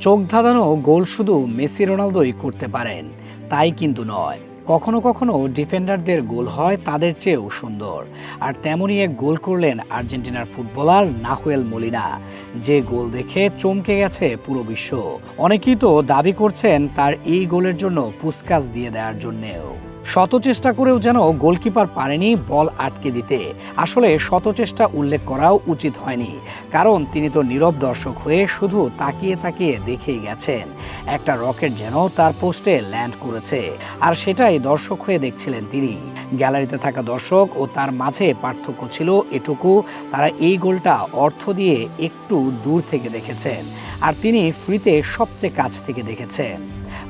চোখ ধাঁধানো গোল শুধু মেসি রোনালদোই করতে পারেন তাই কিন্তু নয়, কখনো কখনো ডিফেন্ডারদের গোল হয় তাদের চেয়েও সুন্দর। আর তেমনই এক গোল করলেন আর্জেন্টিনার ফুটবলার নাহুয়েল মোলিনা, যে গোল দেখে চমকে গেছে পুরো বিশ্ব। অনেকেই তো দাবি করছেন তার এই গোলের জন্য পুস্কাস দিয়ে দেওয়ার জন্যেও। শত চেষ্টা করেও যেন গোলকিপার পারেনি বল আটকে দিতে। আসলে শত চেষ্টা উল্লেখ করাও উচিত হয়নি, কারণ তিনি তো নীরব দর্শক হয়ে শুধু তাকিয়ে তাকিয়ে দেখেই গেছেন একটা রকেট যেন তার পোস্টে ল্যান্ড করেছে, আর সেটাই দর্শক হয়ে দেখছিলেন তিনি। গ্যালারিতে থাকা দর্শক ও তার মাঝে পার্থক্য ছিল এটুকু, তারা এই গোলটা অর্থ দিয়ে একটু দূর থেকে দেখেছেন, আর তিনি ফ্রিতে সবচেয়ে কাছ থেকে দেখেছেন।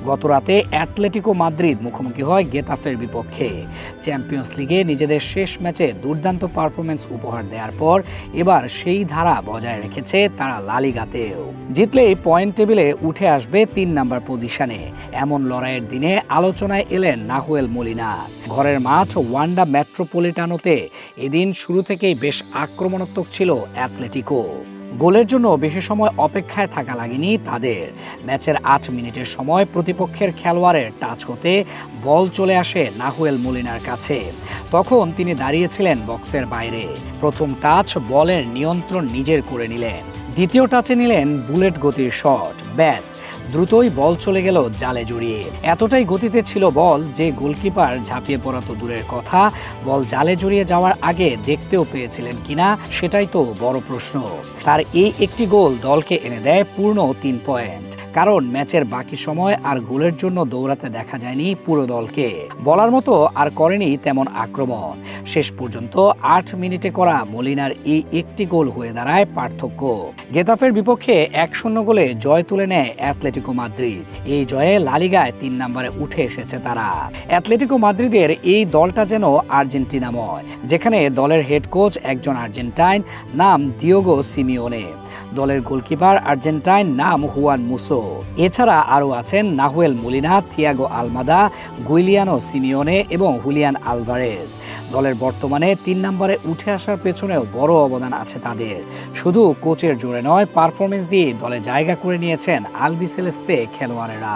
গতরাতে অ্যাটলেটিকো মাদ্রিদ মুখোমুখি হয় গেতাফের বিপক্ষে। চ্যাম্পিয়ন্স লিগে নিজেদের শেষ ম্যাচে দুর্দান্ত পারফরমেন্স উপহার দেওয়ার পর এবার সেই ধারা বজায় রেখেছে তারা লা লিগাতেও। জিতলেই পয়েন্ট টেবিলে উঠে আসবে ৩ নাম্বার পজিশনে। এমন লড়াইয়ের দিনে আলোচনায় এলেন নাহুয়েল মোলিনা। ঘরের মাঠ ওয়ান্ডা মেট্রোপলিটানোতে এদিন শুরু থেকেই বেশ আক্রমণাত্মক ছিল অ্যাটলেটিকো। গোলের জন্য বেশি সময় অপেক্ষায় থাকা লাগেনি তাদের। ম্যাচের ৮ মিনিটের সময় প্রতিপক্ষের খেলোয়াড়ের টাচ হতে বল চলে আসে নাহুয়েল মোলিনার কাছে। তখন তিনি দাঁড়িয়েছিলেন বক্সের বাইরে। প্রথম টাচ বলের নিয়ন্ত্রণ নিজের করে নিলেন, দ্বিতীয় টাচে নিলেন বুলেট গতির শট। ব্যাস, দ্রুতই বল চলে গেল জালে জড়িয়ে। এতটাই গতিতে ছিল বল যে গোলকিপার ঝাঁপিয়ে পড়া তো দূরের কথা, বল জালে জড়িয়ে যাওয়ার আগে দেখতেও পেয়েছিলেন কিনা সেটাই তো বড় প্রশ্ন। তার এই একটি গোল দলকে এনে দেয় পূর্ণ ৩ পয়েন্ট, কারণ ম্যাচের বাকি সময় আর গোলের জন্য দৌড়াতে দেখা যায়নি পুরো দলকে। বলার মতো আর করেনি তেমন আক্রমণ। শেষ পর্যন্ত ৮ মিনিটে করা মলিনার এই একটি গোল হয়ে দাঁড়ায় পার্থক্য। গেতাফের বিপক্ষে ১-০ গোলে জয় তুলে নেয় অ্যাটলেটিকো মাদ্রিদ। এই জয়ে লা লিগায় ৩ নম্বরে উঠে এসেছে তারা। অ্যাটলেটিকো মাদ্রিদের এই দলটা যেন আর্জেন্টিনাময়, যেখানে দলের হেড কোচ একজন আর্জেন্টাইন, নাম দিয়েগো সিমিওনে। দলের গোলকিপার আর্জেন্টাইন, নাম হুয়ান মুসো। এছাড়া আরও আছেন Nahuel Molina, Thiago Almada, Giuliano Simeone এবং হুলিয়ান আলভারেজ। দলের বর্তমানে ৩ নম্বরে উঠে আসার পেছনেও বড় অবদান আছে তাদের। শুধু কোচের জোরে নয়, পারফরমেন্স দিয়ে দলে জায়গা করে নিয়েছেন আলবিসেলেস্তে খেলোয়াড়েরা।